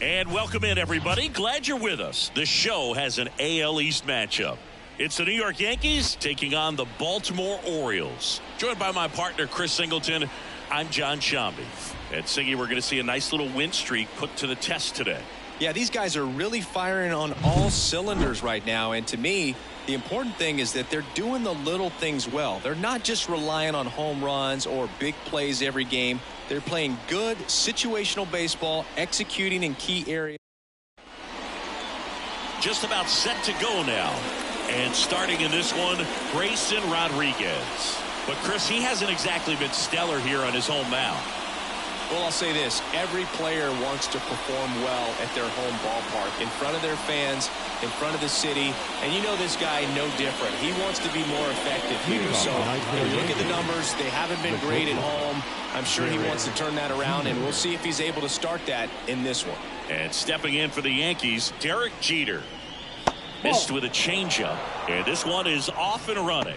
And welcome in, everybody. Glad you're with us. The show has an AL East matchup. It's the New York Yankees taking on the Baltimore Orioles. Joined by my partner, Chris Singleton, I'm John Shambi. At Singy, we're going to see a nice little win streak put to the test today. Yeah, these guys are really firing on all cylinders right now. And to me, the important thing is that they're doing the little things well. They're not just relying on home runs or big plays every game. They're playing good situational baseball, executing in key areas. Just about set to go now. And starting in this one, Grayson Rodriguez. But Chris, he hasn't exactly been stellar here on his home mound. Well, I'll say this. Every player wants to perform well at their home ballpark, in front of their fans, in front of the city. And you know this guy no different. He wants to be more effective here. So you look at the numbers. They haven't been great at home. I'm sure he wants to turn that around, and we'll see if he's able to start that in this one. And stepping in for the Yankees, Derek Jeter. Missed with a changeup. And this one is off and running.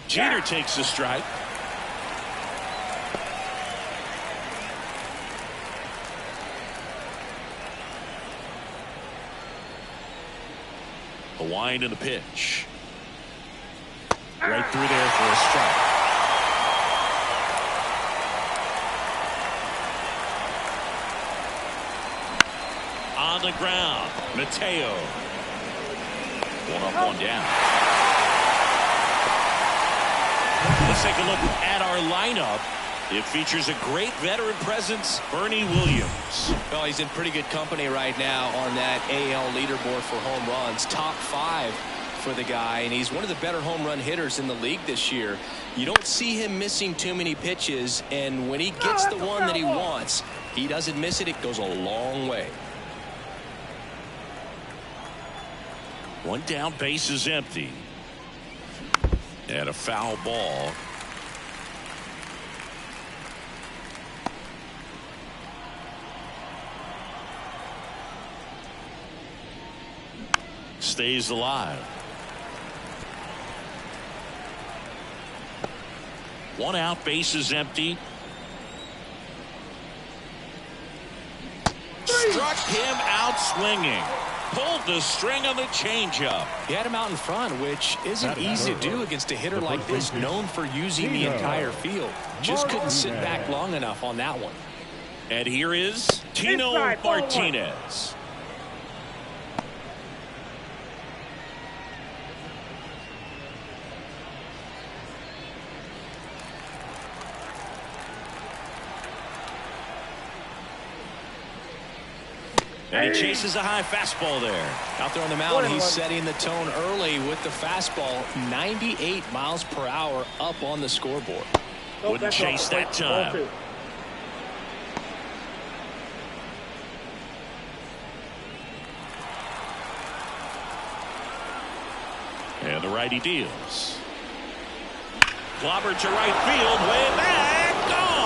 Jeter takes the strike. The wind and the pitch. Right through there for a strike. On the ground, Mateo. One up, one down. Let's take a look at our lineup. It features a great veteran presence, Bernie Williams. Well, he's in pretty good company right now on that AL leaderboard for home runs. Top 5 for the guy, and he's one of the better home run hitters in the league this year. You don't see him missing too many pitches, and when he gets the one that he wants, he doesn't miss it. It goes a long way. One down, base is empty. And a foul ball. Stays alive. One out, base is empty. Struck him out swinging. Pulled the string on the changeup. He had him out in front, which isn't easy to do against a hitter like this, known for using the entire field. Just couldn't sit back long enough on that one. And here is Tino Martinez. And he chases a high fastball there. Out there on the mound, he's setting the tone early with the fastball. 98 miles per hour up on the scoreboard. Wouldn't chase that time. And the righty deals. Clobber to right field, way back, gone.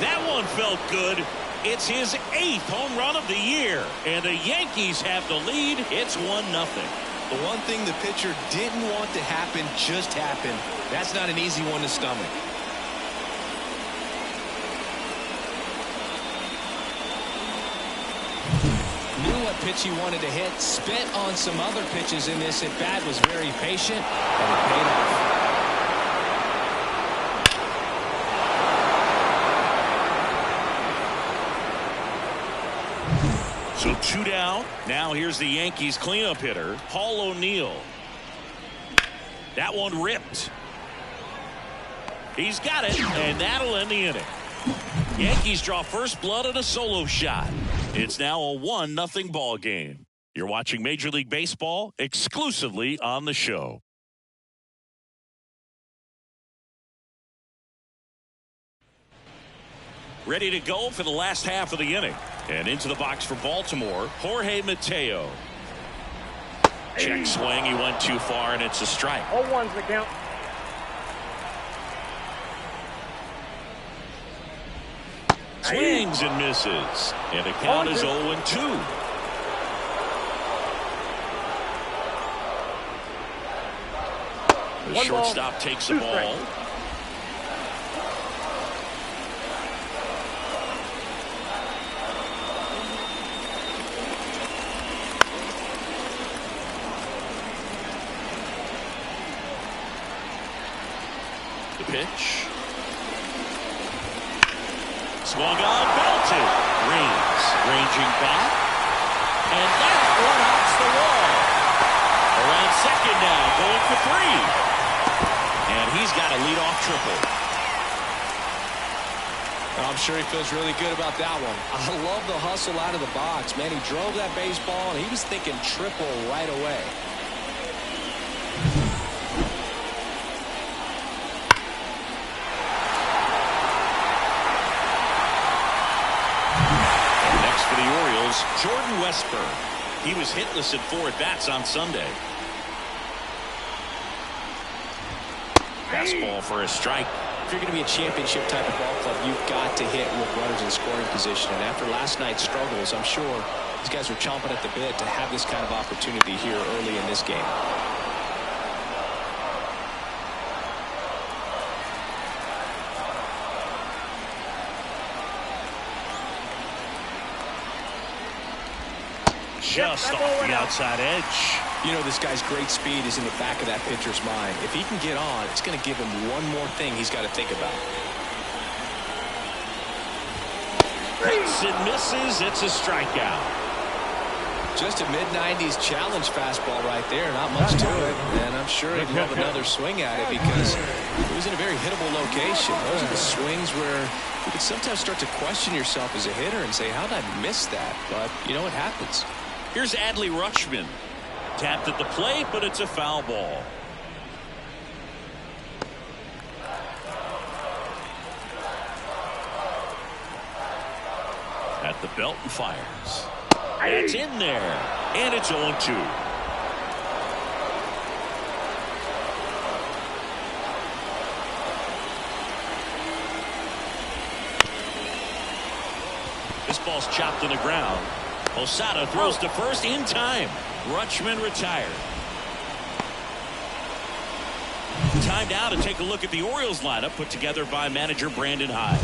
That one felt good. It's his 8th home run of the year, and the Yankees have the lead. It's 1-0. The one thing the pitcher didn't want to happen just happened. That's not an easy one to stomach. Knew what pitch he wanted to hit. Spent on some other pitches in this at bat. Was very patient, and it paid off. So 2 down. Now here's the Yankees cleanup hitter, Paul O'Neill. That one ripped. He's got it, and that'll end the inning. Yankees draw first blood on a solo shot. It's now a 1-0 ball game. You're watching Major League Baseball exclusively on the show. Ready to go for the last half of the inning. And into the box for Baltimore, Jorge Mateo. Check swing. He went too far, and it's a strike. 0-1's the count. Swings and misses. And the count is 0-2. The shortstop takes the ball. The pitch. Swung on, belted. Reigns ranging back. And that one hops the wall. Around second now, going for 3. And he's got a leadoff triple. I'm sure he feels really good about that one. I love the hustle out of the box. Man, he drove that baseball, and he was thinking triple right away. And next for the Orioles, Jordan Westburg. He was hitless at 4 at-bats on Sunday. Fastball for a strike. If you're going to be a championship type of ball club, you've got to hit with runners in scoring position. And after last night's struggles, I'm sure these guys are chomping at the bit to have this kind of opportunity here early in this game. Just off the outside edge. You know, this guy's great speed is in the back of that pitcher's mind. If he can get on, it's going to give him one more thing he's got to think about. Hits and misses. It's a strikeout. Just a mid-90s challenge fastball right there. Not much to it. And I'm sure he'd love another swing at it because it was in a very hittable location. Those are the swings where you can sometimes start to question yourself as a hitter and say, how did I miss that? But, you know, it happens. Here's Adley Rutschman. Tapped at the plate, but it's a foul ball. At the belt and fires. That's in there. And it's 0-2. This ball's chopped to the ground. Osada throws to first in time. Rutschman retired. Time now to take a look at the Orioles lineup put together by manager Brandon Hyde.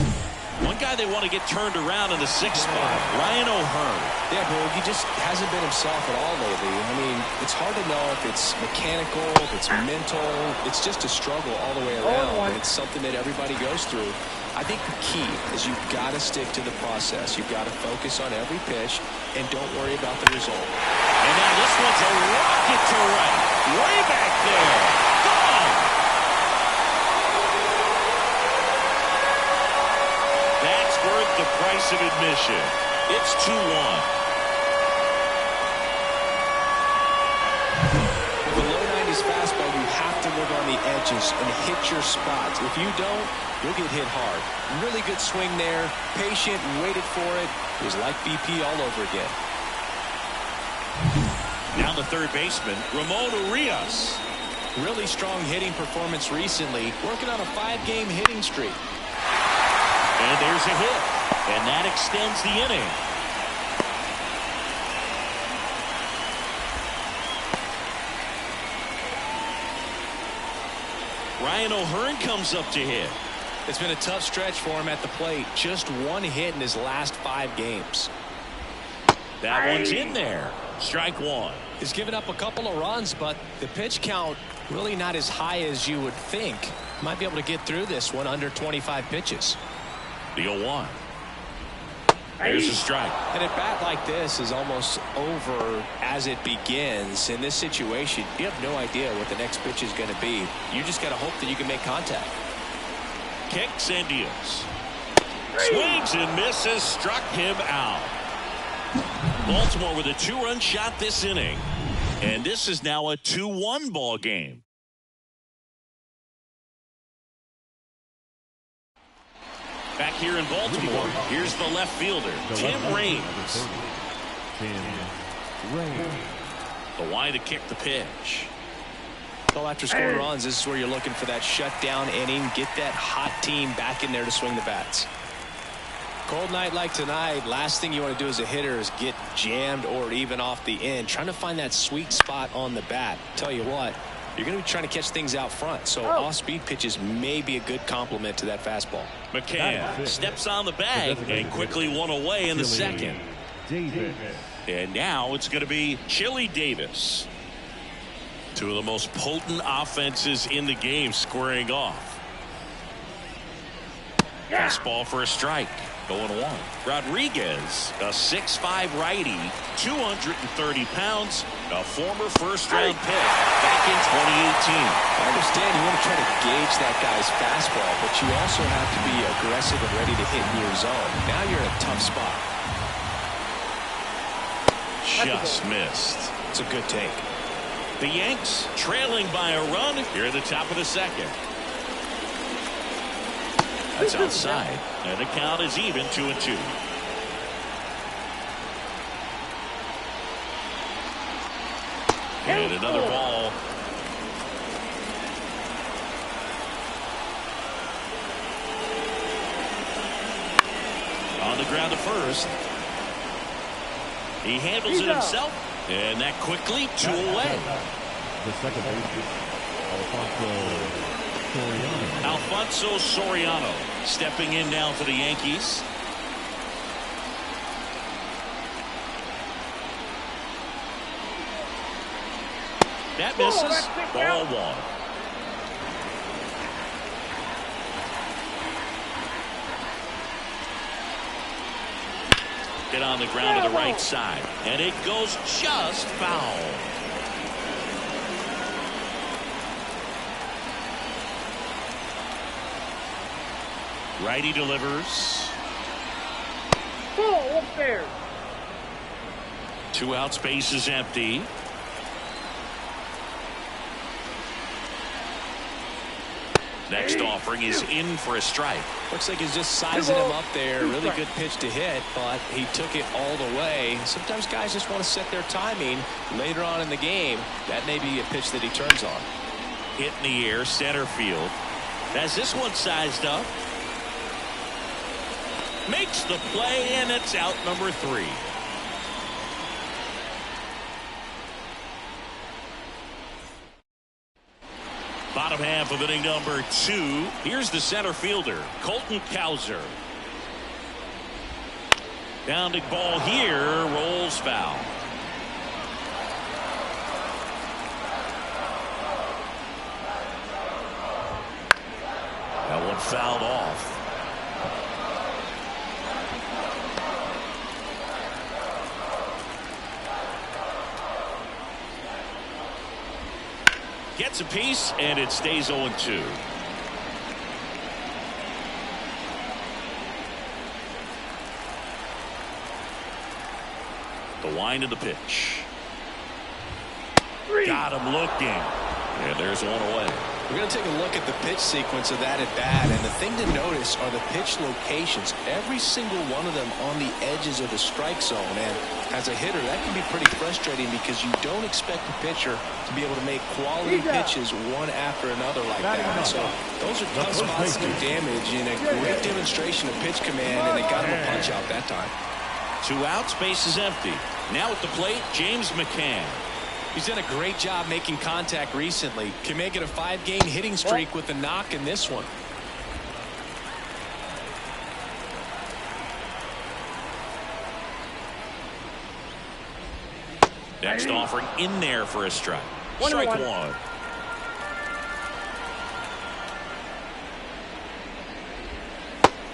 One guy they want to get turned around in the 6th spot, Ryan O'Hearn. Yeah, bro, he just hasn't been himself at all lately. I mean, it's hard to know if it's mechanical, if it's mental. It's just a struggle all the way around. It's something that everybody goes through. I think the key is you've got to stick to the process. You've got to focus on every pitch and don't worry about the result. And now this one's a rocket to right. Way back there. Gone. That's worth the price of admission. It's 2-1. With a low 90s fastball, you have to live on the edges and hit your spots. If you don't, you'll get hit hard. Really good swing there. Patient, waited for it. It was like BP all over again. Down the third baseman, Ramon Urias. Really strong hitting performance recently. Working on a 5-game hitting streak. And there's a hit. And that extends the inning. Ryan O'Hearn comes up to hit. It's been a tough stretch for him at the plate. Just 1 hit in his last 5 games. That one's in there. Strike 1. He's given up a couple of runs, but the pitch count really not as high as you would think. Might be able to get through this one under 25 pitches. The 0-1. There's a strike. And a bat like this is almost over as it begins. In this situation, you have no idea what the next pitch is going to be. You just got to hope that you can make contact. Kicks and deals. Swings and misses. Struck him out. Baltimore with a 2-run shot this inning. And this is now a 2-1 ball game. Back here in Baltimore, here's the left fielder, Tim Raines. The wide to kick the pitch. Well, after scoring runs, this is where you're looking for that shutdown inning. Get that hot team back in there to swing the bats. Cold night like tonight, last thing you want to do as a hitter is get jammed or even off the end. Trying to find that sweet spot on the bat. Tell you what, you're going to be trying to catch things out front, so off-speed pitches may be a good complement to that fastball. McCann steps on the bag and quickly one away in the second. And now it's going to be Chili Davis. Two of the most potent offenses in the game squaring off. Fastball for a strike. 0-1. Rodriguez, a 6'5" righty, 230 pounds, a former first-round pick back in 2018. I understand you want to try to gauge that guy's fastball, but you also have to be aggressive and ready to hit in your zone. Now you're in a tough spot. Just missed. It's a good take. The Yanks trailing by a run here at the top of the second. That's outside, and the count is even 2-2. And another ball. On the ground to first. He handles it himself, and that quickly 2 away. The second baseman, Alfonso Soriano stepping in now for the Yankees. That misses. Ball 1. Get on the ground to the right side, and it goes just foul. Righty delivers. Ball upstairs. 2 outs, base is empty. Next offering is in for a strike. Looks like he's just sizing him up there. Really good pitch to hit, but he took it all the way. Sometimes guys just want to set their timing later on in the game. That may be a pitch that he turns on. Hit in the air, center field. Has this one sized up. Makes the play, and it's out number 3. Bottom half of inning number 2. Here's the center fielder, Colton Cowser. Pounding ball here, rolls foul. That one fouled off. Gets a piece, and it stays 0-2. The wind of the pitch. Got him looking. And there's one away. We're going to take a look at the pitch sequence of that at bat, and the thing to notice are the pitch locations. Every single one of them on the edges of the strike zone, and as a hitter, that can be pretty frustrating because you don't expect a pitcher to be able to make quality pitches one after another like that. So those are tough spots to do damage, and a great demonstration of pitch command, and they got him a punch out that time. 2 outs, base is empty. Now at the plate, James McCann. He's done a great job making contact recently. Can make it a 5-game hitting streak with a knock in this one. Next offering in there for a strike. Strike 1.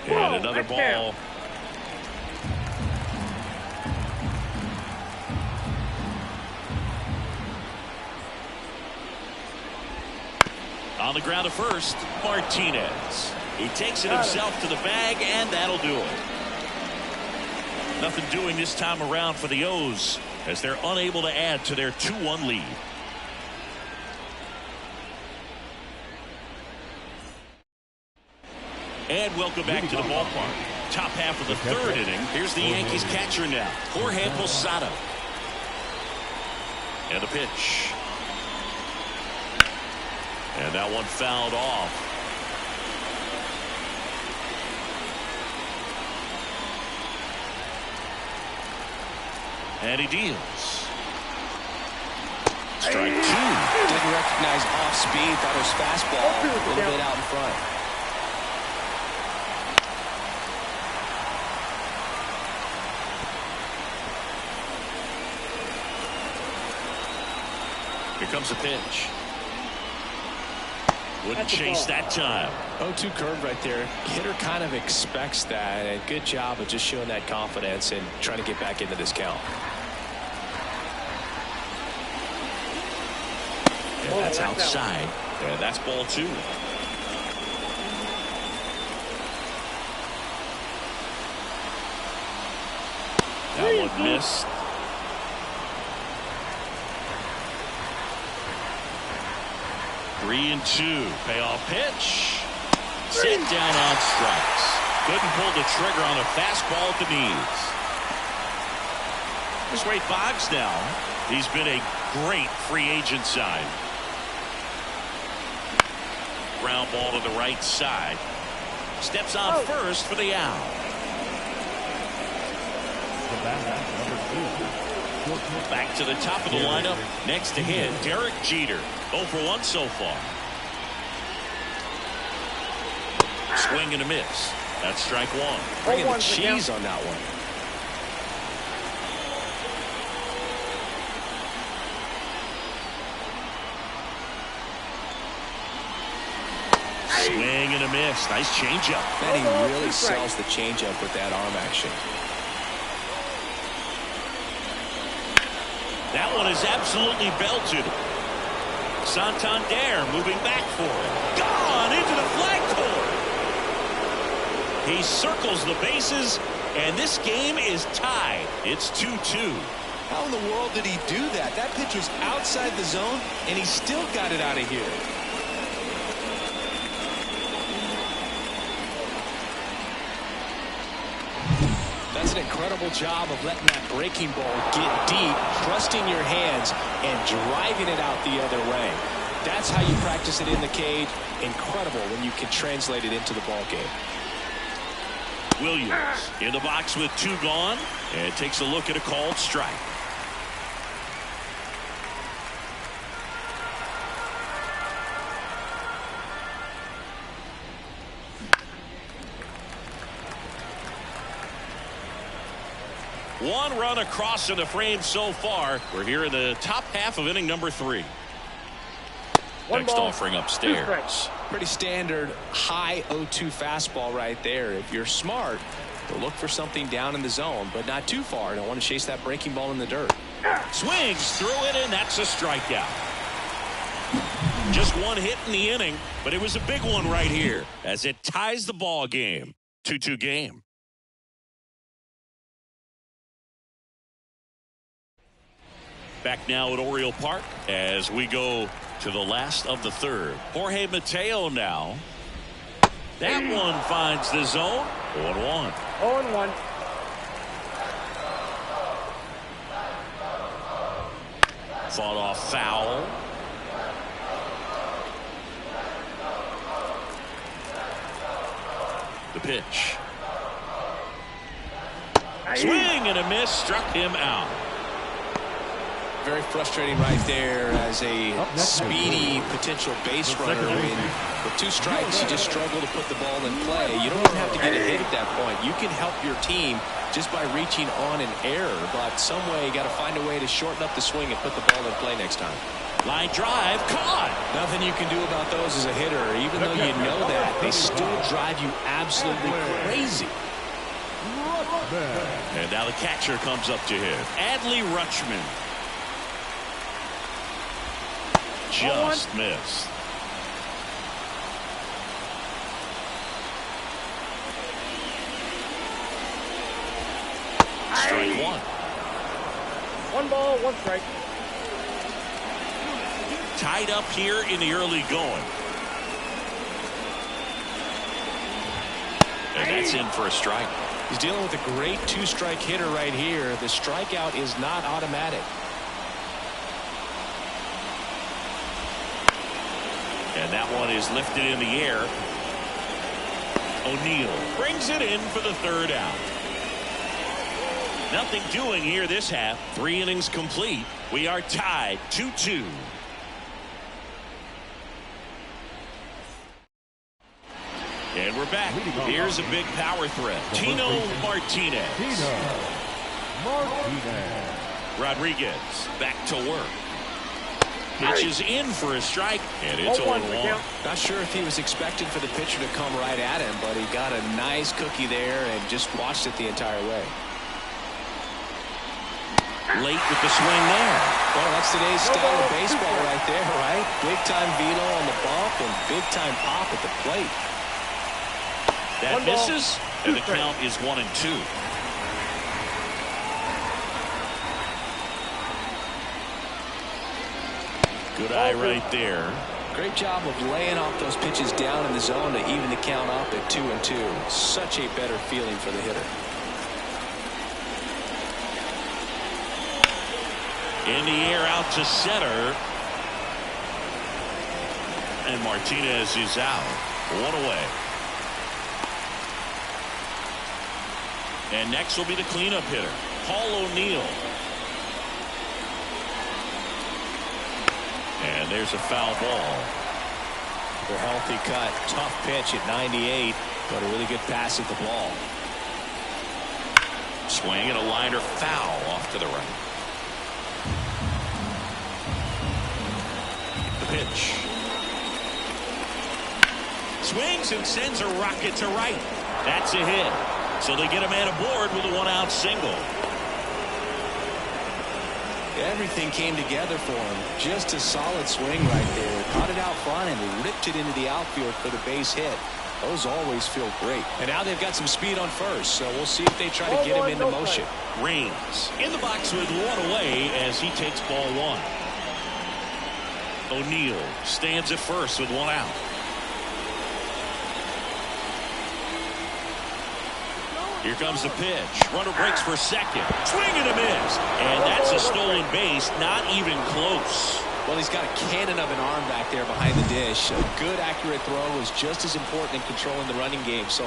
And another ball. On the ground to first, Martinez. He takes it himself to the bag, and that'll do it. Nothing doing this time around for the O's as they're unable to add to their 2-1 lead. And welcome back to the ballpark. Top half of the 3rd inning. Here's the Yankees catcher now, Jorge Posada. And the pitch. And that one fouled off. And he deals. Strike 2. Didn't recognize off speed. Thought it was fastball. A little bit out in front. Here comes a pitch. Wouldn't chase that time. 0-2 curve right there. Hitter kind of expects that, and good job of just showing that confidence and trying to get back into this count. And that's outside. And that's ball 2. That one missed. Three and 2. Payoff pitch. Sit down on strikes. Couldn't pull the trigger on a fastball at the knees. Here's Wade Boggs now. He's been a great free agent sign. Ground ball to the right side. Steps on first for the out. Back to the top of the lineup. Next to him, Derek Jeter. 0 for 1 so far. Swing and a miss. That's strike 1. Bringing the cheese on that one. Swing and a miss. Nice changeup. Man, he really sells the changeup with that arm action. That one is absolutely belted. Santander moving back for it. Gone into the flagpole. He circles the bases, and this game is tied. It's 2-2. How in the world did he do that? That pitch was outside the zone, and he still got it out of here. That's an incredible job of letting that breaking ball get deep, trusting your hands, and driving it out the other way. That's how you practice it in the cage. Incredible when you can translate it into the ball game. Williams in the box with 2 gone, and takes a look at a called strike. One run across in the frame so far. We're here in the top half of inning number 3. Next offering upstairs. Pretty standard high 0-2 fastball right there. If you're smart, you'll look for something down in the zone, but not too far. Don't want to chase that breaking ball in the dirt. Swings through it, and that's a strikeout. Just one hit in the inning, but it was a big one right here as it ties the ball game. 2-2 game. Back now at Oriole Park as we go to the last of the 3rd. Jorge Mateo now. That one finds the zone. 0-1. 0-1. Fought off foul. The pitch. Swing and a miss. Struck him out. Very frustrating right there as a speedy potential base runner. I mean, with 2 strikes, you just struggle to put the ball in play. You don't even have to get a hit at that point. You can help your team just by reaching on an error, but some way you got to find a way to shorten up the swing and put the ball in play next time. Line drive, caught. Nothing you can do about those as a hitter. Even though you know that, they still drive you absolutely crazy. And now the catcher comes up to him. Adley Rutschman. Just missed. Strike 1. 1 ball, 1 strike. Tied up here in the early going. And that's in for a strike. He's dealing with a great 2-strike hitter right here. The strikeout is not automatic. And that one is lifted in the air. O'Neill brings it in for the 3rd out. Nothing doing here this half. 3 innings complete. We are tied 2-2. And we're back. Here's a big power threat. Tino Martinez. Rodriguez back to work. Pitches in for a strike, and it's 0-1. Not sure if he was expecting for the pitcher to come right at him, but he got a nice cookie there and just watched it the entire way. Late with the swing there. Well, that's today's style of baseball right there, right? Big time velo on the bump and big time pop at the plate. That misses, and the count is 1-2. Good eye right there. Great job of laying off those pitches down in the zone to even the count up at 2-2. Such a better feeling for the hitter. In the air out to center. And Martinez is out. 1 away. And next will be the cleanup hitter, Paul O'Neill. And there's a foul ball. A healthy cut. Tough pitch at 98, but a really good pass at the ball. Swing and a liner foul off to the right. The pitch. Swings and sends a rocket to right. That's a hit. So they get a man aboard with a 1-out single. Everything came together for him. Just a solid swing right there. Caught it out front and ripped it into the outfield for the base hit. Those always feel great. And now they've got some speed on first, so we'll see if they try to get him into motion. Reigns in the box with 1 away as he takes ball 1. O'Neill stands at first with 1 out. Here comes the pitch. Runner breaks for second. Swing and a miss. And that's a stolen base. Not even close. Well, he's got a cannon of an arm back there behind the dish. A good, accurate throw is just as important in controlling the running game. So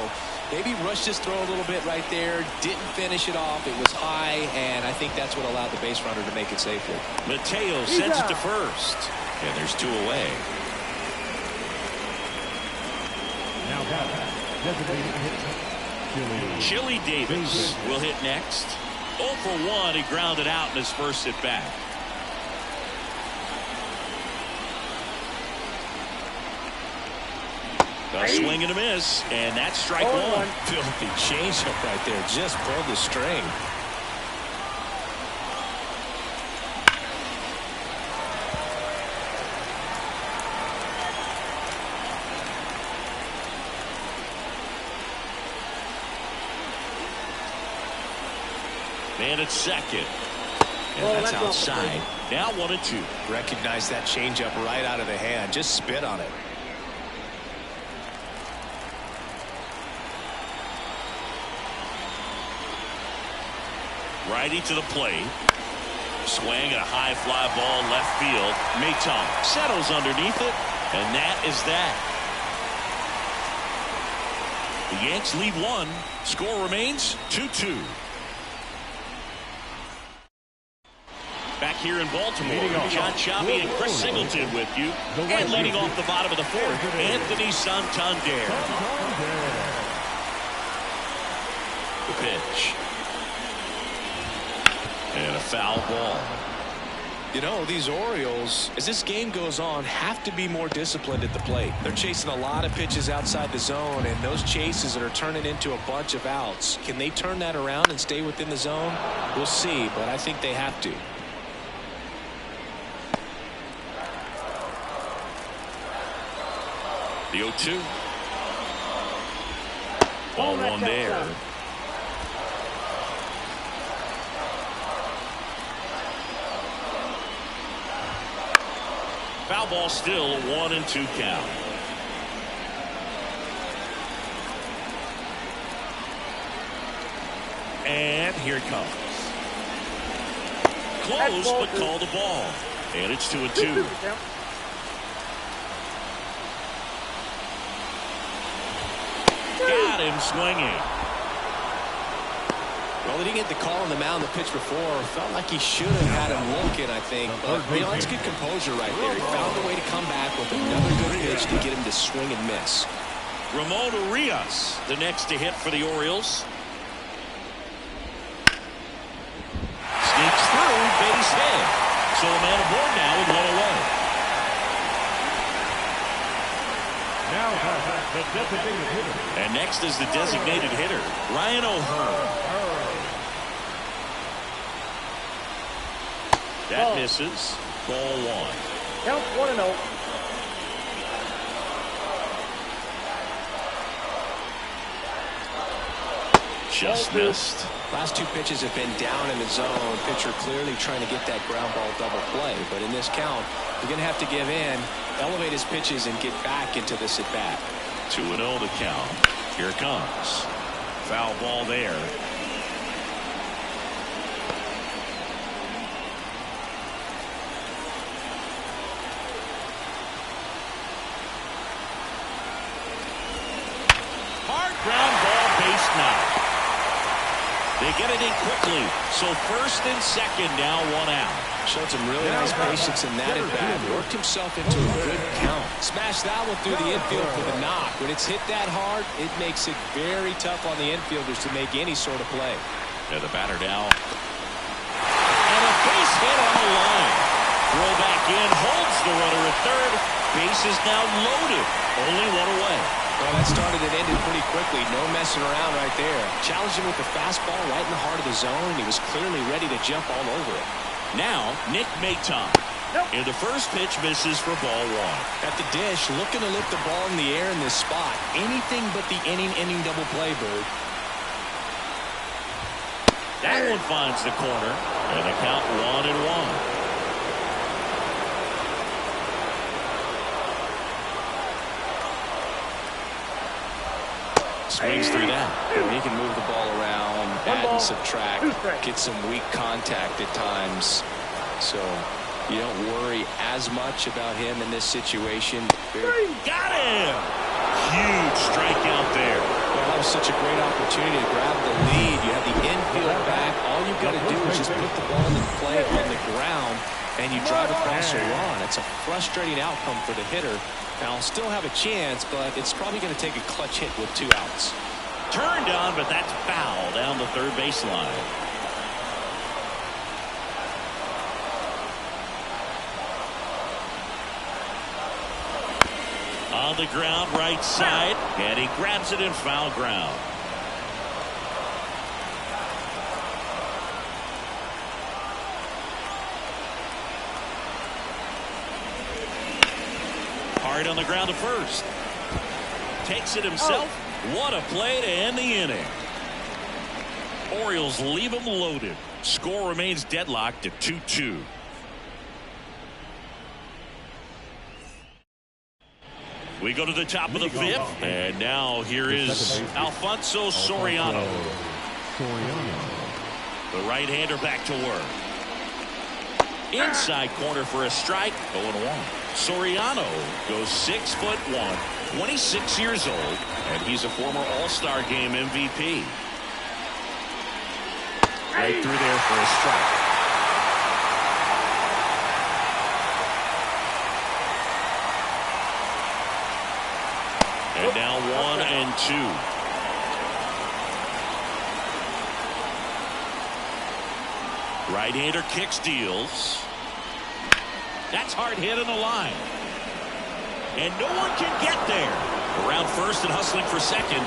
maybe rushed his throw a little bit right there. Didn't finish it off. It was high, and I think that's what allowed the base runner to make it safely. Mateo sends it to first. And there's 2 away. Now that designated hitter. Chili Davis will hit next. 0 for 1. He grounded out in his first at bat. A swing and a miss, and that's strike 1. Filthy changeup right there. Just pulled the string. Man at second. And that's outside. Now 1-2. Recognize that changeup right out of the hand. Just spit on it. Righty to the plate. Swing and a high fly ball left field. Maton settles underneath it. And that is that. The Yanks lead 1. Score remains 2-2. Back here in Baltimore, John Choppy and Chris Singleton with you. And leading off the bottom of the 4th, Anthony Santander. The pitch. And a foul ball. You know, these Orioles, as this game goes on, have to be more disciplined at the plate. They're chasing a lot of pitches outside the zone, and those chases that are turning into a bunch of outs. Can they turn that around and stay within the zone? We'll see, but I think they have to. The 0-2. Ball 1 there. Foul ball still, a 1-2 count. And here it comes. Close, but called the ball. And it's 2-2. Got him swinging. Well, he didn't get the call on the mound the pitch before. Felt like he should have had him looking, I think. But, that's good composure right there. He found a way to come back with another good pitch to get him to swing and miss. Ramon Urias, the next to hit for the Orioles. Sneaks through, base hit. So a man aboard now with one away. Now the designated hitter. And next is the designated hitter, Ryan O'Hearn. That misses. Ball one. Count 1-0. Just missed. Last two pitches have been down in the zone. Pitcher clearly trying to get that ground ball double play. But in this count, you're going to have to give in, elevate his pitches, and get back into this at-bat. 2-0 the count. Here it comes. Foul ball there. Hard ground ball, base knock. They get it in quickly. So first and second now, one out. Showed some really nice patience in that at-bat. Worked himself into a good count. Smashed that one through the infield for the knock. When it's hit that hard, it makes it very tough on the infielders to make any sort of play. Yeah, the batter now. And a base hit on the line. Throw back in, holds the runner at third. Base is now loaded. Only one away. Well, that started and ended pretty quickly. No messing around right there. Challenged him with the fastball right in the heart of the zone. He was clearly ready to jump all over it. Now, Nick Maton. Nope. And the first pitch misses for ball one. At the dish, looking to lift the ball in the air in this spot. Anything but the inning double play, Bird. That one finds the corner. And the count 1-1. Swings through that. He can move the ball around, add and subtract, get some weak contact at times. So you don't worry as much about him in this situation. Got him! Huge strikeout there. Well, that was such a great opportunity to grab the lead. You have the infield back. All you've got to do is just put the ball in play on the ground, and you drive across a run. It's a frustrating outcome for the hitter. Now, I'll still have a chance, but it's probably going to take a clutch hit with 2 outs. Turned on, but that's foul down the third baseline. On the ground, right side, and he grabs it in foul ground. Hard on the ground to first. Takes it himself. What a play to end the inning. Orioles leave them loaded. Score remains deadlocked at 2-2. We go to the top of the fifth. And now here is Alfonso Soriano. The right-hander back to work. Inside corner for a strike. 0-1. Soriano goes 6'1", 26 years old, and he's a former All-Star Game MVP. Right through there for a strike. And now 1-2. Right-hander kicks, deals. That's hard hit on the line. And no one can get there. Around first and hustling for second.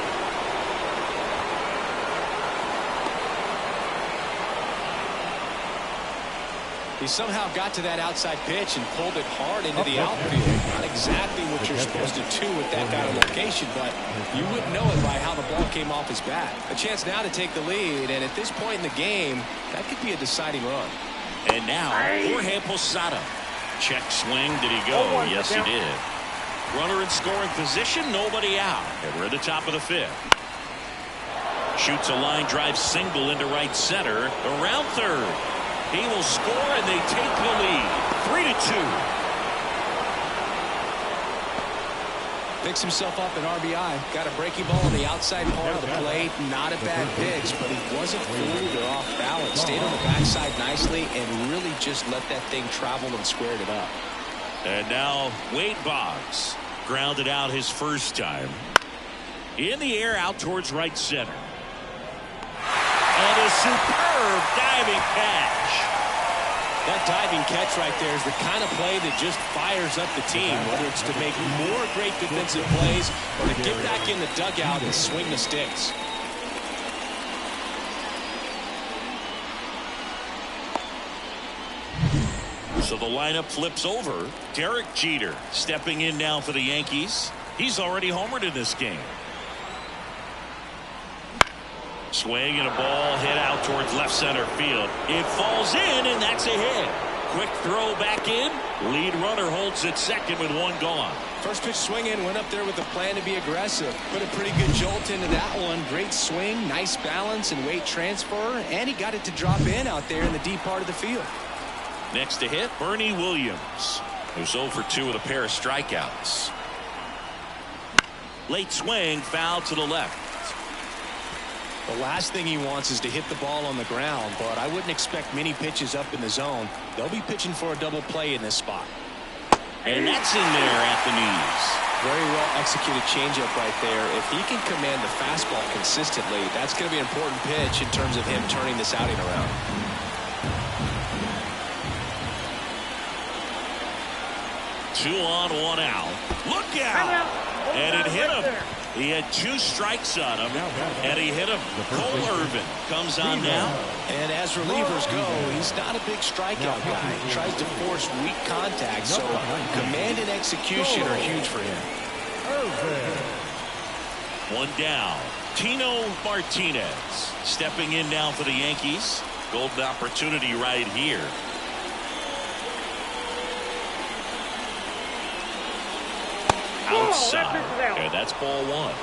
He somehow got to that outside pitch and pulled it hard into the outfield. Not exactly what you're supposed to do with that kind of location, but you wouldn't know it by how the ball came off his bat. A chance now to take the lead, and at this point in the game, that could be a deciding run. And now, Jorge Posada. Check swing. Did he go? Yes, he did. Runner in scoring position. Nobody out. And we're at the top of the fifth. Shoots a line drive single into right center. Around third. He will score, and they take the lead. 3-2. Picks himself up an RBI. Got a breaking ball on the outside part of the plate. Not a bad pitch, but he wasn't fooled or off balance. Stayed on the backside nicely and really just let that thing travel and squared it up. And now Wade Boggs grounded out his first time. In the air out towards right center. And a superb diving catch. That diving catch right there is the kind of play that just fires up the team, whether it's to make more great defensive plays or to get back in the dugout and swing the sticks. So the lineup flips over. Derek Jeter stepping in now for the Yankees. He's already homered in this game. Swing and a ball hit out towards left center field. It falls in, and that's a hit. Quick throw back in. Lead runner holds at second with one gone. First pitch swinging, went up there with a plan to be aggressive. Put a pretty good jolt into that one. Great swing, nice balance and weight transfer, and he got it to drop in out there in the deep part of the field. Next to hit, Bernie Williams, who's 0 for 2 with a pair of strikeouts. Late swing, foul to the left. The last thing he wants is to hit the ball on the ground, but I wouldn't expect many pitches up in the zone. They'll be pitching for a double play in this spot. And that's in there at the knees. Very well executed changeup right there. If he can command the fastball consistently, that's going to be an important pitch in terms of him turning this outing around. Two on, one out. Look out! And it hit him. He had 2 strikes on him, and he hit him. Cole Irvin comes on now. And as relievers go, he's not a big strikeout guy. He tries to force weak contact, so command and execution are huge for him. One down. Tino Martinez stepping in now for the Yankees. Golden opportunity right here. Outside. And that's ball 1.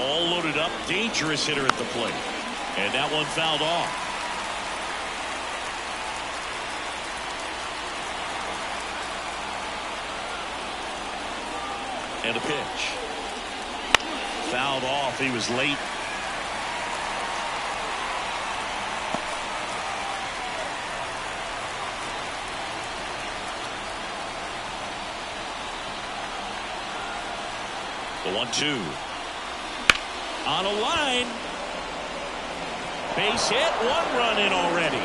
All loaded up. Dangerous hitter at the plate. And that one fouled off. And a pitch. Fouled off. He was late. The 1-2. On a line. Base hit. 1 run in already.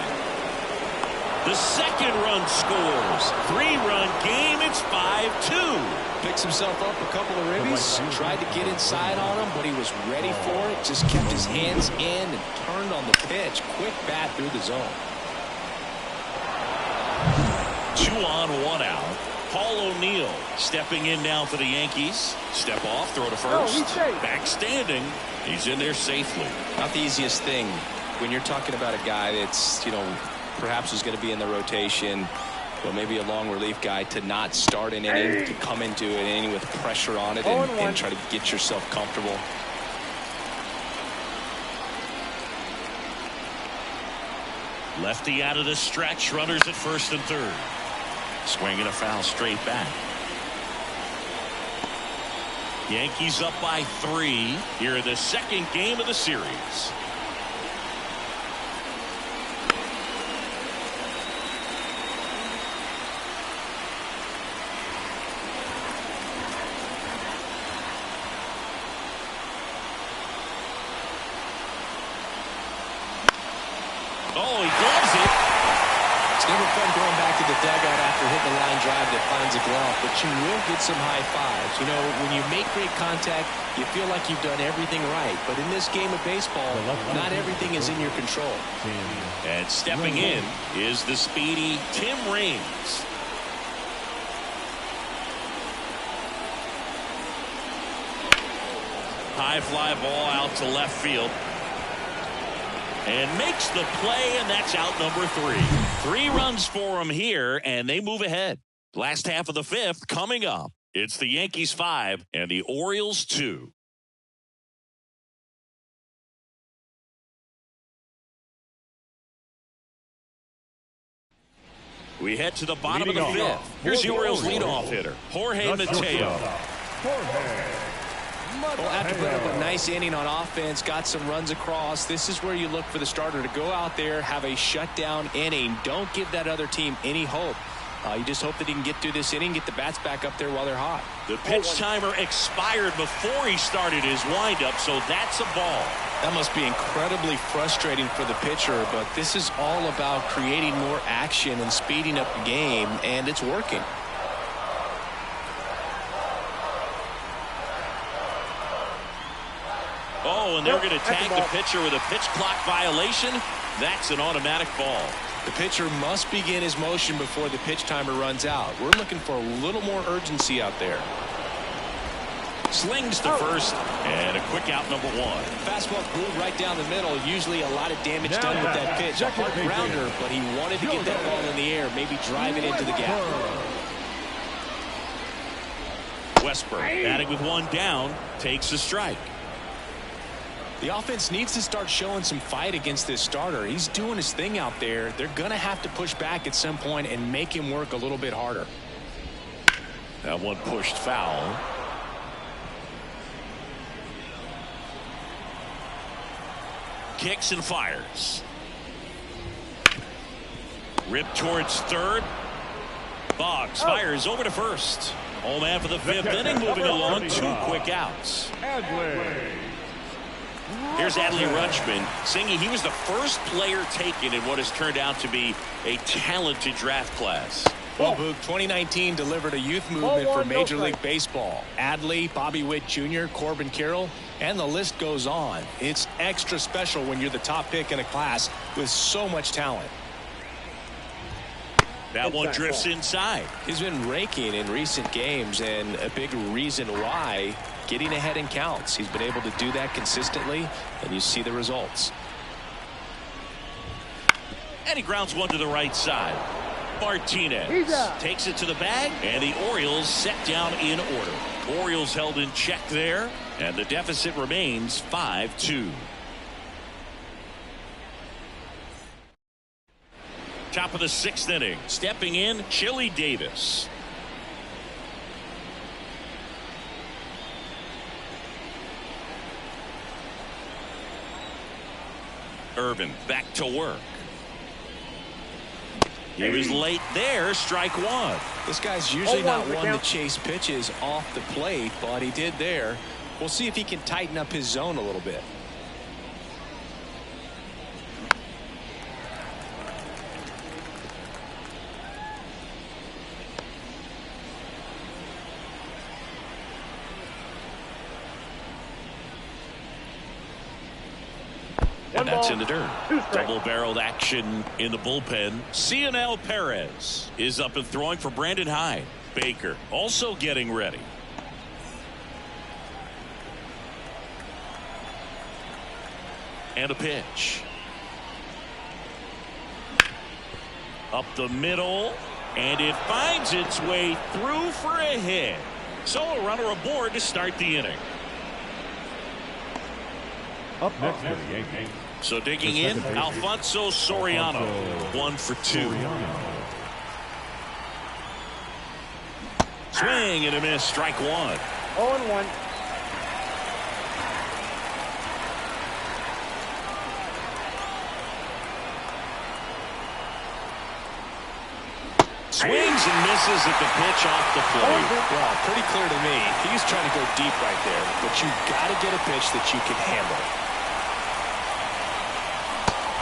The second run scores. 3-run game. It's 5-2. Picks himself up a couple of ribbies. Tried to get inside on him, but he was ready for it. Just kept his hands in and turned on the pitch. Quick bat through the zone. 2 on, 1 out. Paul O'Neill stepping in now for the Yankees. Step off, throw to first. Back standing. He's in there safely. Not the easiest thing when you're talking about a guy that's, perhaps is going to be in the rotation, or maybe a long relief guy, to not start an inning, to come into an inning with pressure on it and try to get yourself comfortable. Lefty out of the stretch. Runners at first and third. Swinging a foul straight back. Yankees up by 3 here in the second game of the series. Oh, he gloves it. It's never fun going back to the dugout after hitting a line drive that finds a glove, but you will get some high fives. When you make great contact, you feel like you've done everything right. But in this game of baseball, not everything is in your control. And stepping in is the speedy Tim Raines. High fly ball out to left field. And makes the play, and that's out number 3. 3 runs for him here, and they move ahead. Last half of the 5th coming up. It's the Yankees 5 and the Orioles 2. We head to the bottom of the fifth. Here's the Orioles leadoff hitter, Jorge Mateo. Well, after putting up a nice inning on offense, got some runs across, this is where you look for the starter to go out there, have a shutdown inning. Don't give that other team any hope. You just hope that he can get through this inning, get the bats back up there while they're hot. The pitch timer expired before he started his windup, so that's a ball. That must be incredibly frustrating for the pitcher, but this is all about creating more action and speeding up the game, and it's working. Oh, and they're going to tag the pitcher with a pitch clock violation. That's an automatic ball. The pitcher must begin his motion before the pitch timer runs out. We're looking for a little more urgency out there. Slings to first, and a quick out, number one. Fastball groove right down the middle. Usually a lot of damage done with that pitch. A hard grounder, but he wanted to get that ball in the air, maybe drive it into the gap. Westburg, batting with one down, takes a strike. The offense needs to start showing some fight against this starter. He's doing his thing out there. They're going to have to push back at some point and make him work a little bit harder. That one pushed foul. Kicks and fires. Ripped towards third. Boggs fires over to first. Home man for the fifth inning, moving along, 2 quick outs. Here's Adley Rutschman. Singy, he was the first player taken in what has turned out to be a talented draft class. Well, Boog, 2019 delivered a youth movement for Major League Baseball. Adley, Bobby Witt Jr., Corbin Carroll, and the list goes on. It's extra special when you're the top pick in a class with so much talent. That one drifts inside. He's been raking in recent games, and a big reason why, getting ahead in counts. He's been able to do that consistently, and you see the results. And he grounds one to the right side. Martinez takes it to the bag, and the Orioles set down in order. Orioles held in check there, and the deficit remains 5-2. Top of the 6th inning. Stepping in, Chili Davis. Irvin back to work. He was late there, strike one. This guy's usually not one to chase pitches off the plate, but he did there. We'll see if he can tighten up his zone a little bit. And that's in the dirt. Double-barreled action in the bullpen. Cionel Perez is up and throwing for Brandon Hyde. Baker also getting ready. And a pitch. Up the middle. And it finds its way through for a hit. So a runner aboard to start the inning. Up next for the Yankees. So digging in, Alfonso Soriano, 1 for 2. Swing and a miss, strike one. 0-1. Swings and misses at the pitch off the plate. Well, pretty clear to me. He's trying to go deep right there, but you've got to get a pitch that you can handle.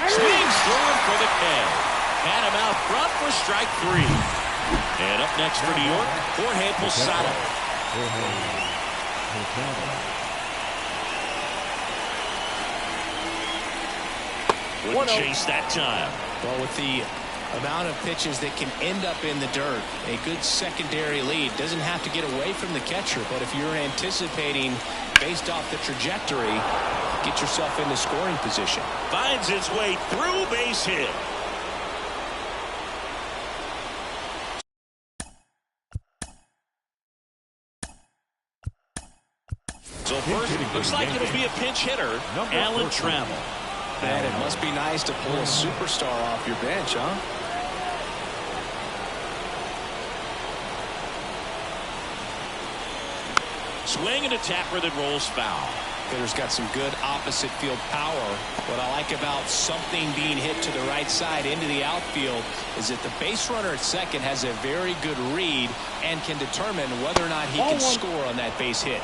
Swings through it for the Cavs. Had him out front for strike 3. And up next for New York, Jorge Posada. Wouldn't chase that time. Well, with the amount of pitches that can end up in the dirt, a good secondary lead doesn't have to get away from the catcher, but if you're anticipating based off the trajectory, get yourself into scoring position. Finds its way through, base hit. So first, looks like it'll be a pinch hitter, Alan Trammell. Man, it must be nice to pull a superstar off your bench, huh? swing and a tapper that rolls foul. Hitter's got some good opposite field power. What I like about something being hit to the right side into the outfield is that the base runner at second has a very good read and can determine whether or not he can score on that base hit.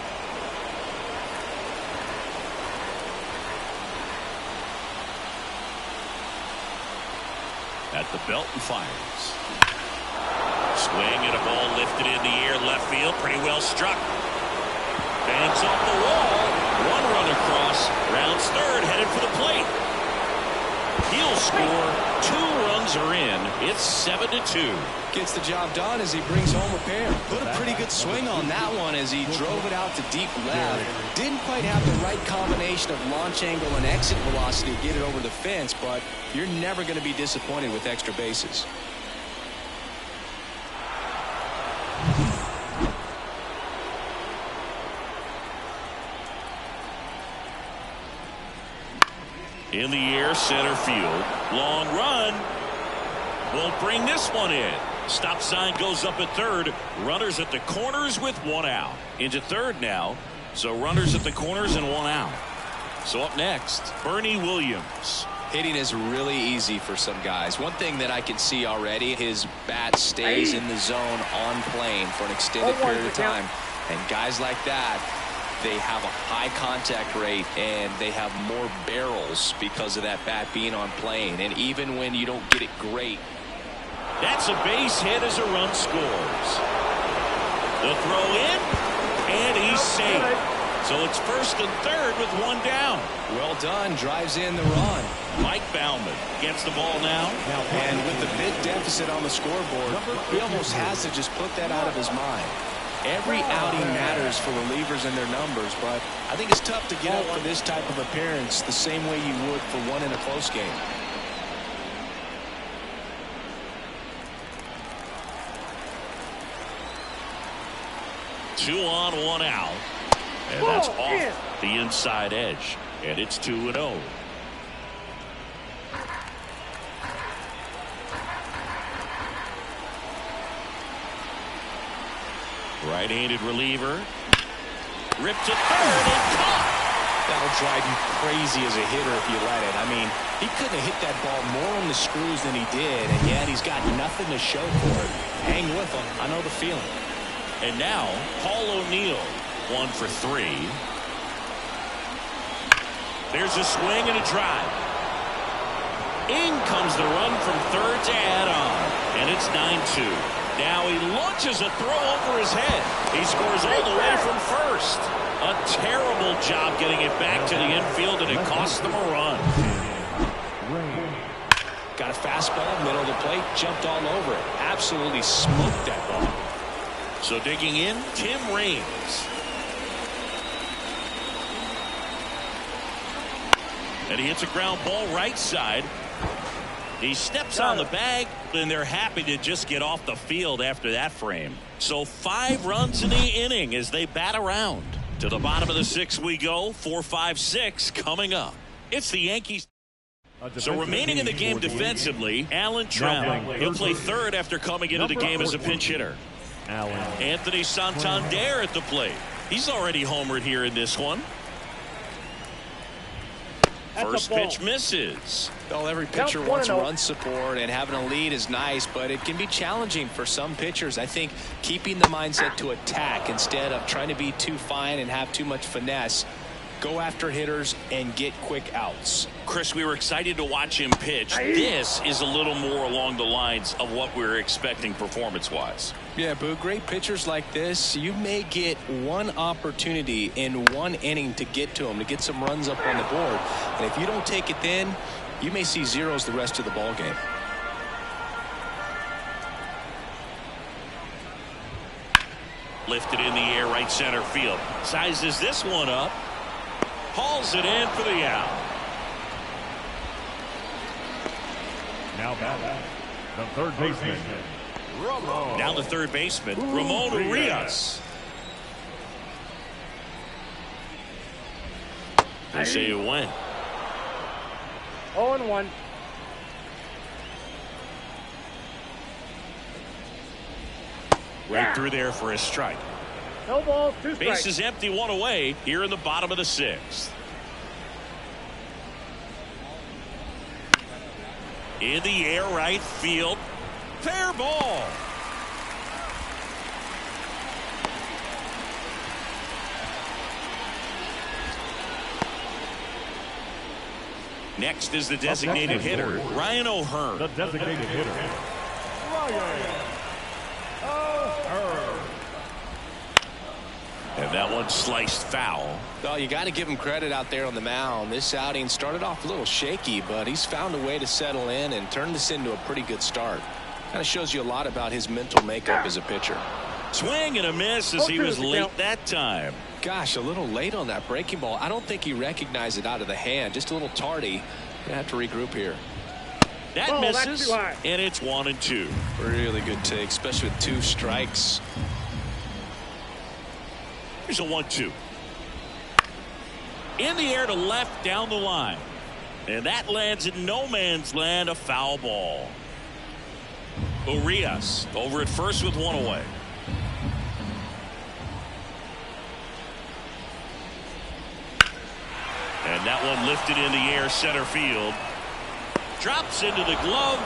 At the belt and fires. Swing and a ball lifted in the air, left field, pretty well struck. Bangs off the wall. One run across, rounds third, headed for the plate. He'll score. 2 runs are in. It's 7-2. Gets the job done as he brings home a pair. Put a pretty good swing on that one as he drove it out to deep left. Didn't quite have the right combination of launch angle and exit velocity to get it over the fence, but you're never going to be disappointed with extra bases. In the air, center field. Long run. Won't bring this one in. Stop sign goes up at third. Runners at the corners with 1 out. Into third now. So runners at the corners and 1 out. So up next, Bernie Williams. Hitting is really easy for some guys. One thing that I can see already, his bat stays in the zone on plane for an extended period of time. And guys like that, they have a high contact rate and they have more barrels because of that bat being on plane. And even when you don't get it great. That's a base hit as a run scores. The throw in, and he's safe. So it's first and third with 1 down. Well done. Drives in the run. Mike Baumann gets the ball now. And with the big deficit on the scoreboard, he almost has to just put that out of his mind. Every outing matters for relievers and their numbers, but I think it's tough to get up for this type of appearance the same way you would for one in a close game. Two on, 1 out. And that's off the inside edge. And it's 2-0. Right-handed reliever. Ripped to third and caught. That'll drive you crazy as a hitter if you let it. I mean, he couldn't have hit that ball more on the screws than he did, and yet he's got nothing to show for it. Hang with him. I know the feeling. And now, Paul O'Neill, 1 for 3. There's a swing and a drive. In comes the run from third to add on, and it's 9-2. Now he launches a throw over his head. He scores all the way from first. A terrible job getting it back to the infield, and it costs them a run. Got a fastball, middle of the plate, jumped all over it. Absolutely smoked that ball. So digging in, Tim Raines. And he hits a ground ball right side. He steps on the bag, and they're happy to just get off the field after that frame. So 5 runs in the inning as they bat around. To the bottom of the 6th we go. 4-5-6 coming up. It's the Yankees. So remaining in the game defensively, Alan Trammell. He'll play third after coming into the game as a pinch hitter. Anthony Santander at the plate. He's already homered here in this one. First pitch misses. Well, every pitcher wants run support, and having a lead is nice, but it can be challenging for some pitchers. I think keeping the mindset to attack instead of trying to be too fine and have too much finesse. Go after hitters and get quick outs. Chris, we were excited to watch him pitch. This is a little more along the lines of what we were expecting performance-wise. Yeah, Boo, great pitchers like this, you may get one opportunity in one inning to get to them, to get some runs up on the board. And if you don't take it then, you may see zeros the rest of the ball game. Lifted in the air, right center field. Sizes this one up. Hauls it in for the out. Now batting, the third baseman. Down the third baseman, Ramon Urias. They say it went. 0-1. Right through there for a strike. No balls, 2 strikes. Base is empty, 1 away here in the bottom of the 6th. In the air, right field. Fair ball. Next is the designated hitter, Ryan O'Hearn. The designated hitter, Ryan O'Hearn. And that one sliced foul. Well, you got to give him credit out there on the mound. This outing started off a little shaky, but he's found a way to settle in and turn this into a pretty good start. Kind of shows you a lot about his mental makeup as a pitcher. Swing and a miss as he was late that time. Gosh, a little late on that breaking ball. I don't think he recognized it out of the hand. Just a little tardy. Gonna have to regroup here. That misses, and it's 1-2. Really good take, especially with 2 strikes. Here's a 1-2. In the air to left down the line. And that lands in no man's land, a foul ball. Urias over at first with 1 away. And that one lifted in the air, center field. Drops into the glove.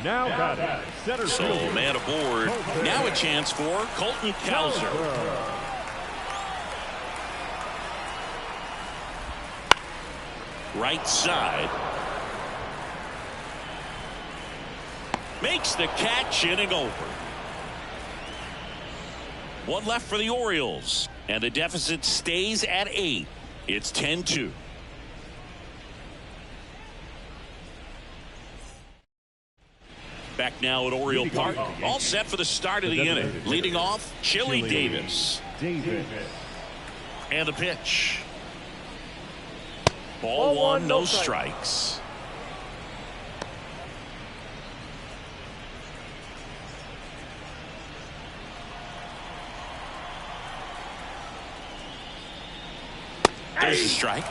Now batting, center So fielder. man aboard. Now a chance for Colton Cowser. Right side. Makes the catch, inning over. 1 left for the Orioles, and the deficit stays at 8. It's 10-2. Back now at Oriole Park, all set for the start of the inning. Leading off, Chili Davis. And the pitch. Ball 1, no strikes. There's a strike.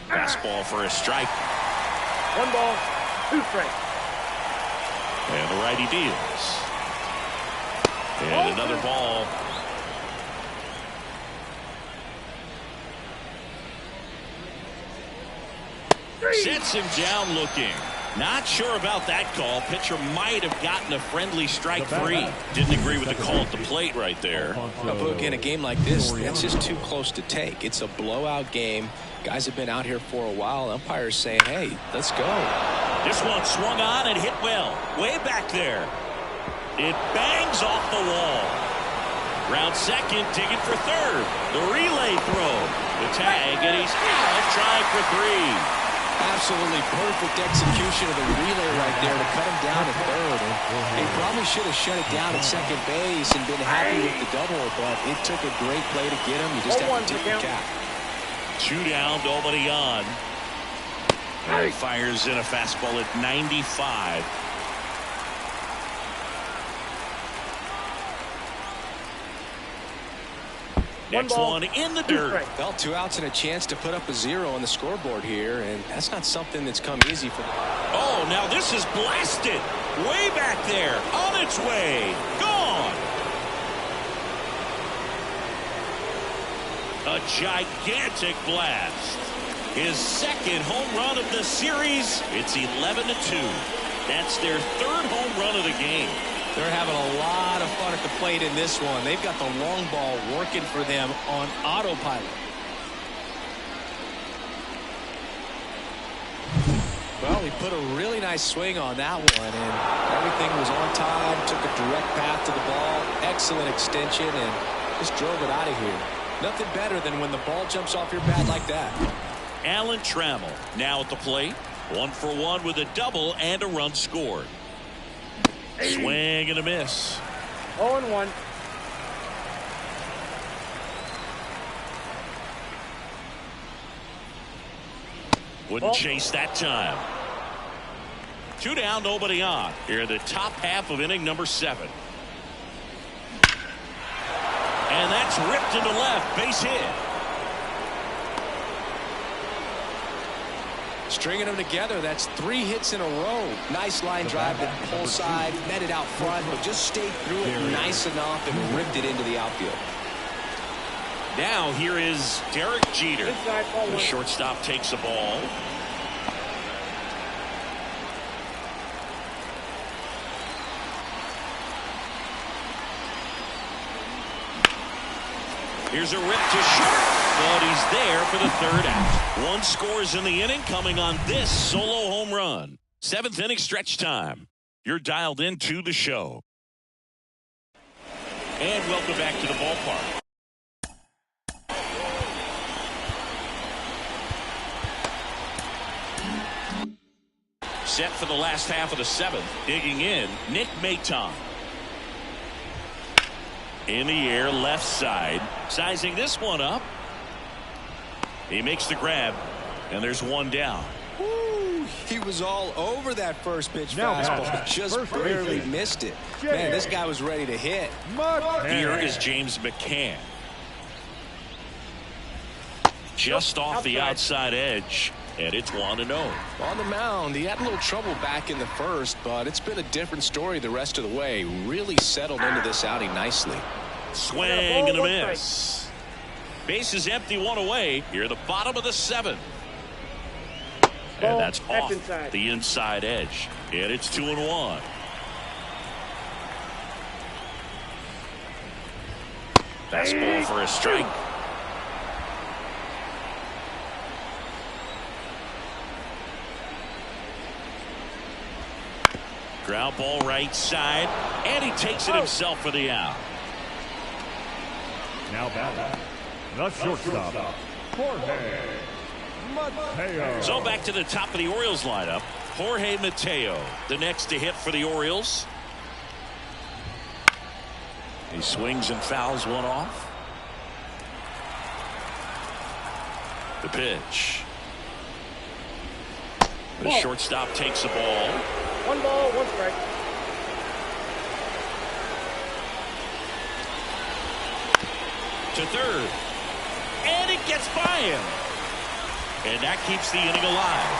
Fastball for a strike. 1 ball, 2 strikes. And the righty deals. And another ball. Sets him down looking. Not sure about that call. Pitcher might have gotten a friendly strike free. Didn't agree with the call at the plate right there. But in a game like this, that's just too close to take. It's a blowout game. Guys have been out here for a while. Umpires saying, hey, let's go. This one swung on and hit well. Way back there. It bangs off the wall. Round second, digging for third. The relay throw. The tag, and he's out trying for 3. Absolutely perfect execution of the relay right there to cut him down at third. And he probably should have shut it down at second base and been happy with the double, but it took a great play to get him. You just have to tip the cap. 2 down, nobody on. And he fires in a fastball at 95. Next one in the dirt. Well, 2 outs and a chance to put up a 0 on the scoreboard here, and that's not something that's come easy for them. Oh, now this is blasted. Way back there. On its way. Gone. A gigantic blast. His 2nd home run of the series. It's 11-2. That's their 3rd home run of the game. They're having a lot of fun at the plate in this one. They've got the long ball working for them on autopilot. Well, he put a really nice swing on that one, and everything was on time, took a direct path to the ball, excellent extension, and just drove it out of here. Nothing better than when the ball jumps off your bat like that. Alan Trammell now at the plate. 1 for 1 with a double and a run scored. Swing and a miss. 0-1. Wouldn't chase that time. 2 down, nobody on. Here in the top half of inning number 7. And that's ripped into left, base hit. Stringing them together, that's 3 hits in a row. Nice line drive to the pull side, met it out front, but just stayed through it nice enough and ripped it into the outfield. Now here is Derek Jeter. Inside, ball The one. shortstop takes the ball. Here's a rip to short, but he's there for the 3rd out. 1 scores in the inning, coming on this solo home run. 7th inning stretch time. You're dialed into the show. And welcome back to the ballpark. Set for the last half of the 7th. Digging in, Nick Maton. In the air, left side. Sizing this one up. He makes the grab, and there's 1 down. Woo, he was all over that first pitch Now fastball. back, Just first barely baseman, missed it. Jay. Man, this guy was ready to hit. Here is James McCann. Just off the outside edge, and it's 1-0. On the mound, he had a little trouble back in the first, but it's been a different story the rest of the way. Really settled into this outing nicely. Swing and a miss. Base is empty, 1 away. Here the bottom of the 7th. And that's off the inside edge. And it's 2-1. Fastball for a strike. Ground ball right side, and he takes it himself for the out. Now batting, the shortstop, Jorge Mateo. So back to the top of the Orioles lineup. Jorge Mateo, the next to hit for the Orioles. He swings and fouls one off. The pitch. The shortstop takes the ball. 1 ball, 1 strike. To third. And it gets by him. And that keeps the inning alive.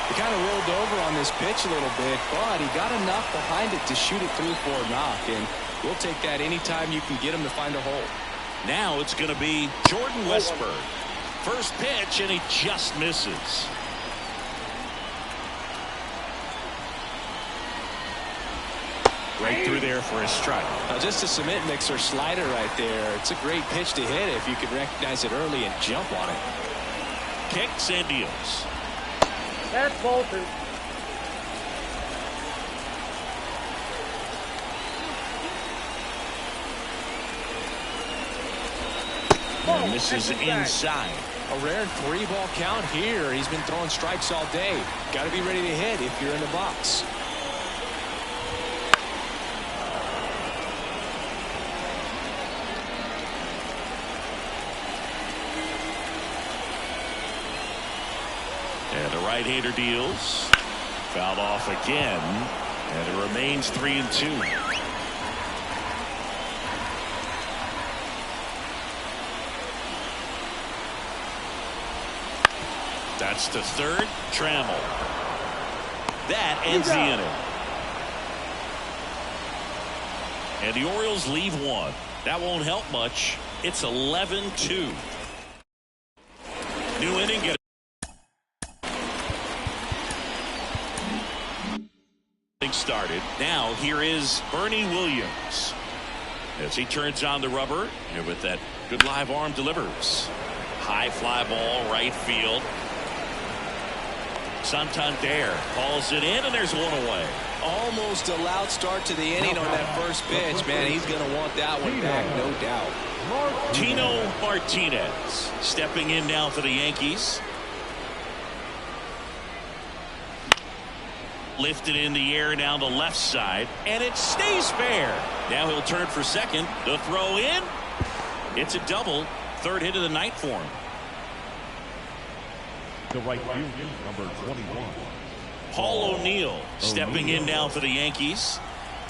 He kind of rolled over on this pitch a little bit, but he got enough behind it to shoot it through for a knock. And we'll take that anytime you can get him to find a hole. Now it's going to be Jordan Westburg. First pitch, and he just misses. Right through there for a strike. Now just a cement mixer slider right there. It's a great pitch to hit if you can recognize it early and jump on it. Kicks and deals. That's ball 2. And this is inside. A rare 3-ball count here. He's been throwing strikes all day. Got to be ready to hit if you're in the box. And the right-hander deals. Fouled off again. And it remains 3-2. That's to third. Trammell. That ends the inning. And the Orioles leave 1. That won't help much. It's 11-2. New inning. Started. Now here is Bernie Williams as he turns on the rubber, and with that good live arm delivers. High fly ball right field. Santander calls it in, and there's 1 away. Almost a loud start to the inning on that first pitch. Man, he's going to want that one back, no doubt. Tino Martinez stepping in now for the Yankees. Lifted in the air down the left side, and it stays fair. Now he'll turn for second. The throw in. It's a double. 3rd hit of the night for him. The right fielder, number 21. Paul O'Neill stepping in now for the Yankees.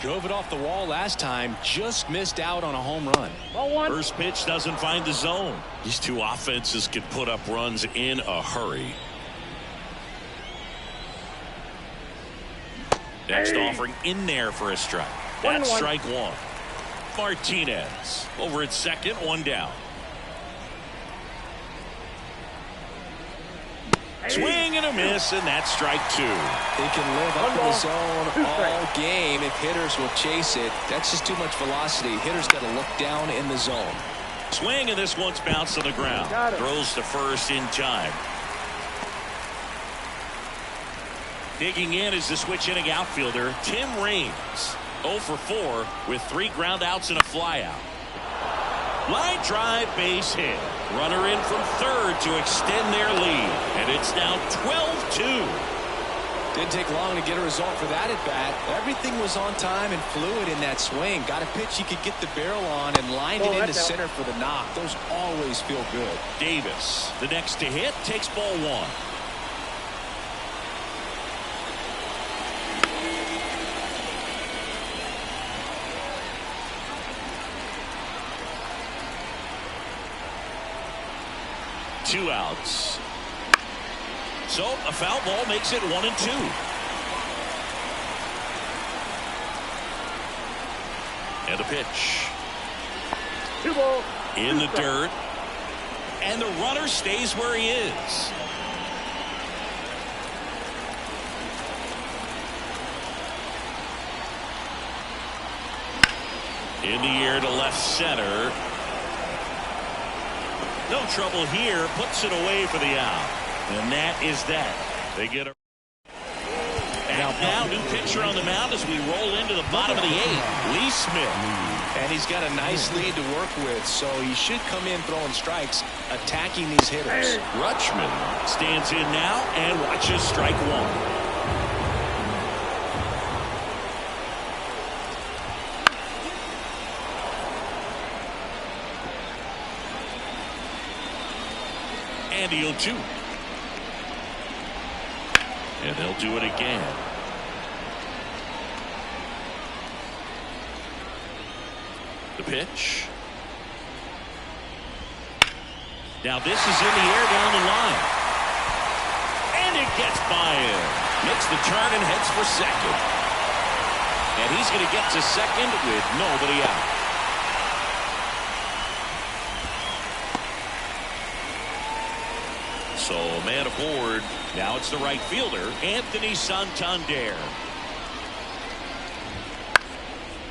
Drove it off the wall last time, just missed out on a home run. Ball one. First pitch doesn't find the zone. These two offenses can put up runs in a hurry. Next offering in there for a strike. That's strike one. Martinez over at second, one down. Swing and a miss, and that's strike two. He can live up in the zone all game if hitters will chase it. That's just too much velocity. Hitters got to look down in the zone. Swing, and this one's bounced on the ground. Throws to first in time. Digging in is the switch inning outfielder, Tim Raines. 0 for 4 with 3 ground outs and a flyout. Line drive, base hit. Runner in from third to extend their lead. And it's now 12-2. Didn't take long to get a result for that at bat. Everything was on time and fluid in that swing. Got a pitch he could get the barrel on and lined it into center for the knock. Those always feel good. Davis, the next to hit, takes ball one. Two outs. So a foul ball makes it 1-2. And a pitch. 2 balls. In the dirt. And the runner stays where he is. In the air to left center. No trouble here. Puts it away for the out. And that is that. They get a... And now new pitcher on the mound as we roll into the bottom of the 8th. Lee Smith. And he's got a nice lead to work with, so he should come in throwing strikes, attacking these hitters. Rutschman stands in now and watches strike one. And he'll two. And they'll do it again. The pitch. Now this is in the air down the line. And it gets by him. Makes the turn and heads for second. And he's going to get to second with nobody out. So a man aboard. Now it's the right fielder, Anthony Santander.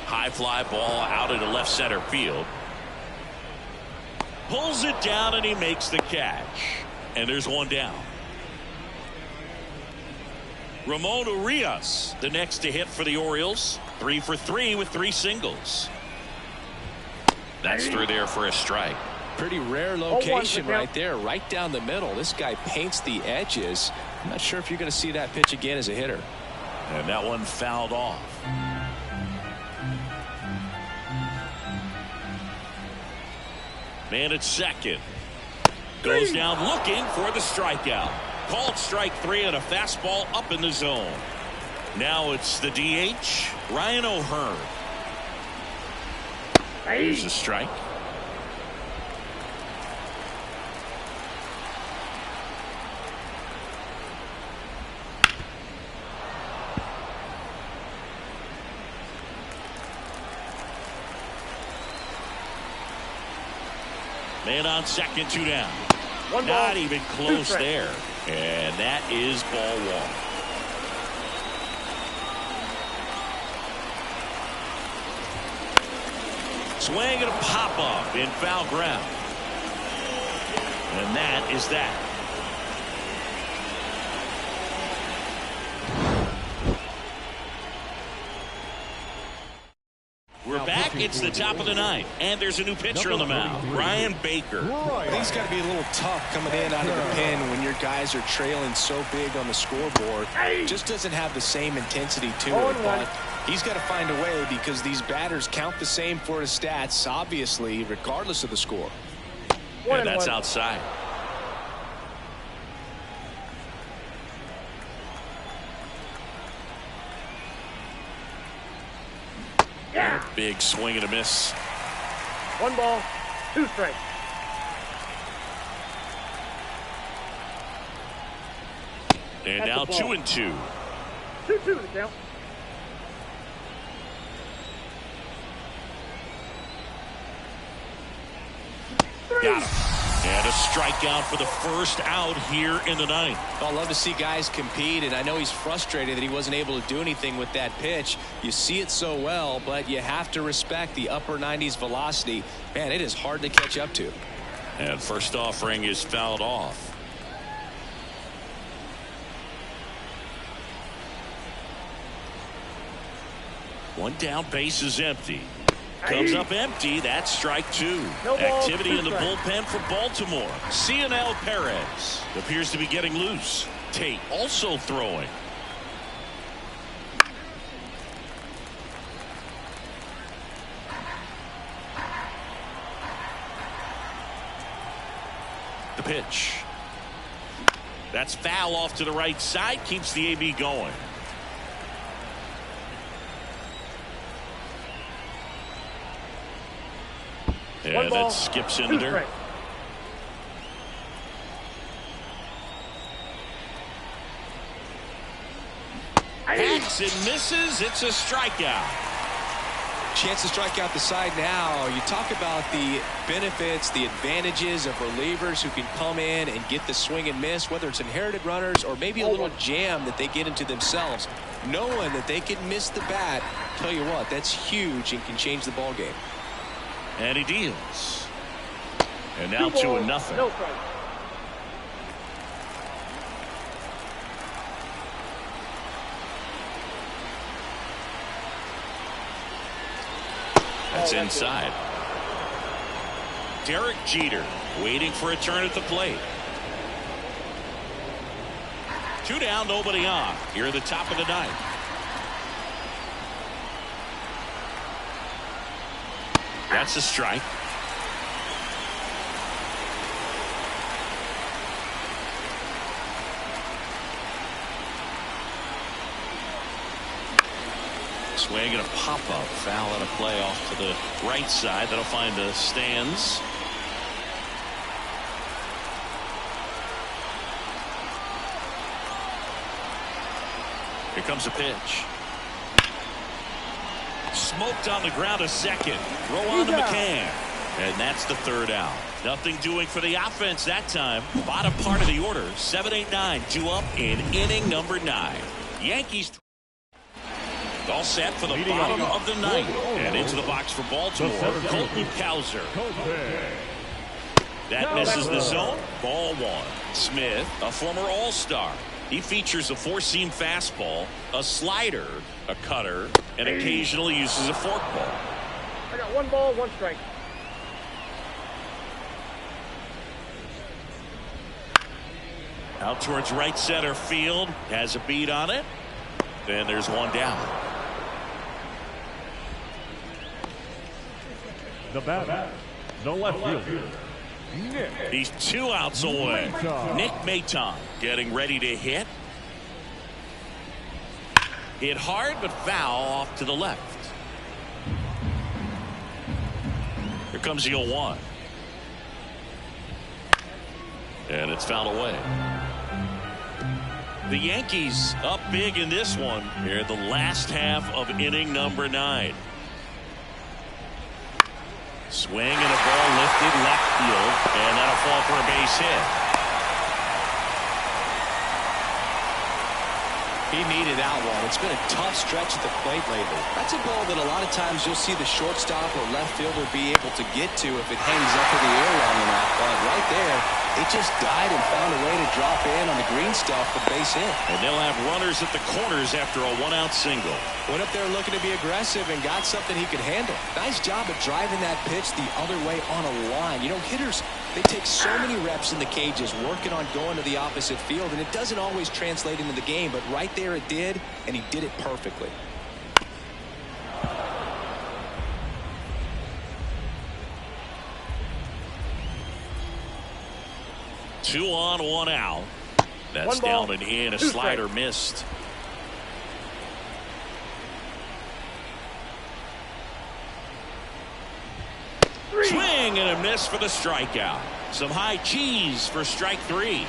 High fly ball out into left center field. Pulls it down and he makes the catch. And there's one down. Ramon Urias, the next to hit for the Orioles. 3 for 3 with 3 singles. That's through there for a strike. Pretty rare location right there, right down the middle. This guy paints the edges. I'm not sure if you're going to see that pitch again as a hitter. And that one fouled off. Man at second. Goes down looking for the strikeout. Called strike 3 and a fastball up in the zone. Now it's the DH, Ryan O'Hearn. Here's a strike. Man on second, 2 down. Not even close there. And that is ball one. Swing and a pop up in foul ground. And that is that. We're back. It's the top of the 9th, and there's a new pitcher on the mound, Ryan Baker. He's got to be a little tough coming in out of the pen when your guys are trailing so big on the scoreboard. Just doesn't have the same intensity to it, but he's got to find a way because these batters count the same for his stats, obviously, regardless of the score. And that's outside. Big swing and a miss. 1 ball, 2 strikes. And That's now the ball. 2-2. 2-2 the count. Got him. And a strikeout for the first out here in the ninth. I love to see guys compete, and I know he's frustrated that he wasn't able to do anything with that pitch. You see it so well, but you have to respect the upper 90s velocity. Man, it is hard to catch up to. And first offering is fouled off. One down, base is empty. Comes up empty. That's strike 2. No ball, Activity 2 in the strikes. bullpen for Baltimore. Cionel Perez appears to be getting loose. Tate also throwing. The pitch. That's foul off to the right side. Keeps the AB going. One And ball, that skips in 2 the dirt. strikes. Hacks and misses. It's a strikeout. Chance to strike out the side now. You talk about the benefits, the advantages of relievers who can come in and get the swing and miss, whether it's inherited runners or maybe a little jam that they get into themselves. Knowing that they can miss the bat, tell you what, that's huge and can change the ball game. And he deals. And now 2 balls, 2-0. no strikes. That's inside. Derek Jeter waiting for a turn at the plate. 2 down, nobody on. Here at the top of the ninth. That's a strike. Swing and a pop-up. Foul and a play off to the right side. That'll find the stands. Here comes a pitch. Smoked on the ground a second. Throw on to McCann. And that's the 3rd out. Nothing doing for the offense that time. Bottom part of the order. 7, 8, 9. 2 up in inning number 9. Yankees all set for the bottom of the ninth. And into the box for Baltimore. Colton Cowser. That misses the zone. Ball 1. Smith, a former All-Star. He features a 4-seam fastball, a slider, a cutter, and occasionally uses a forkball. I got 1 ball, 1 strike. Out towards right center field. Has a beat on it. And there's 1 down. The batter, the left fielder, Nick. He's 2 outs away. Nick Maton getting ready to hit. Hit hard but foul off to the left. Here comes the 0-1. And it's fouled away. The Yankees up big in this one here in the last half of inning number 9. Swing and a ball lifted left field, and that'll fall for a base hit. He needed that one. It's been a tough stretch at the plate lately. That's a ball that a lot of times you'll see the shortstop or left fielder be able to get to if it hangs up in the air long enough. But right there, it just died and found a way to drop in on the green stuff for base hit. And they'll have runners at the corners after a 1-out single. Went up there looking to be aggressive and got something he could handle. Nice job of driving that pitch the other way on a line. You know, hitters, they take so many reps in the cages working on going to the opposite field, and it doesn't always translate into the game, but right there it did, and he did it perfectly. Two on, 1 out. That's 1 ball, down and in. A 2 slider strikes. missed. Swing and a miss for the strikeout. Some high cheese for strike 3.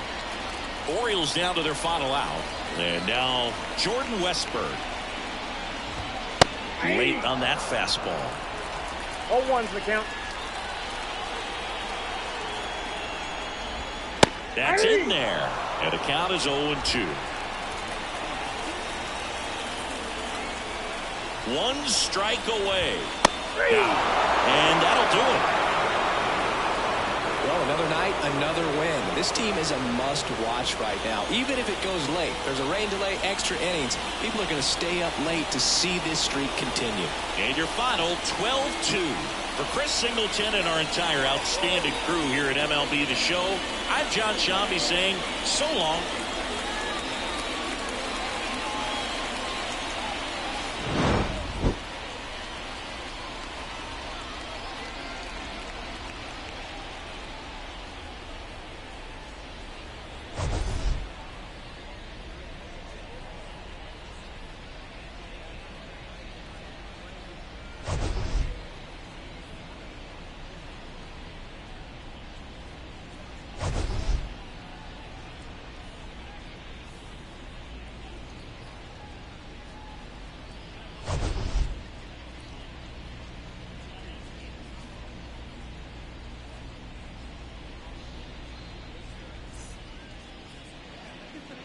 Orioles down to their final out. And now Jordan Westburg. Late on that fastball. 0-1's the count. That's in there. And the count is 0-2. One strike away. And that'll do it. Well, another night, another win. This team is a must-watch right now. Even if it goes late, there's a rain delay, extra innings. People are going to stay up late to see this streak continue. And your final 12-2. For Chris Singleton and our entire outstanding crew here at MLB The Show, I'm John Shambi saying so long.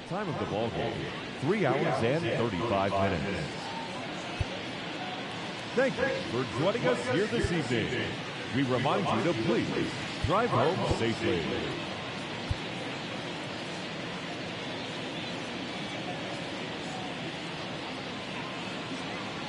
Time of the ball game, 3 hours and 35 minutes. Thank you for joining us here this evening. We remind you to please drive home safely.